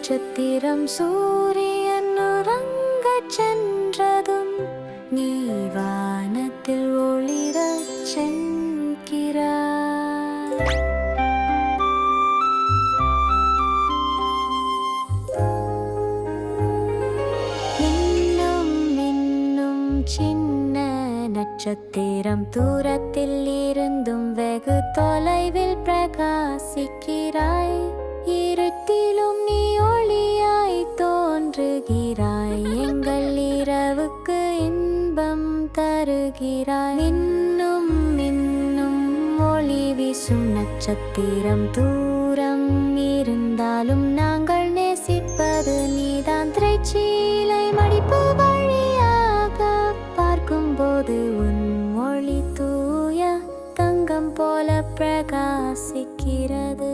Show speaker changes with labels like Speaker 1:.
Speaker 1: நட்சத்திரம் சூரியன் உறங்கச் சென்றதும் நீ வானத்தில் ஒளிரச் சென்கிறாய். இன்னும் இன்னும் சின்ன நட்சத்திரம் தூரத்தில் இருந்தும் வெகு தொலைவில் பிரகாசிக்கிறாய். இருட்டிலும் நீ ஒளியாய் தோன்றுகிறாய். எங்கள் இரவுக்கு இன்பம் தருகிறாய். இன்னும் இன்னும் ஒளி வீசும் நட்சத்திரம் தூரம் இருந்தாலும் நாங்கள் நேசிப்பது நீதான். திரைச்சீலை மடிப்பு வழியாக பார்க்கும்போது உன் ஒளி தூய தங்கம் போல பிரகாசிக்கிறது.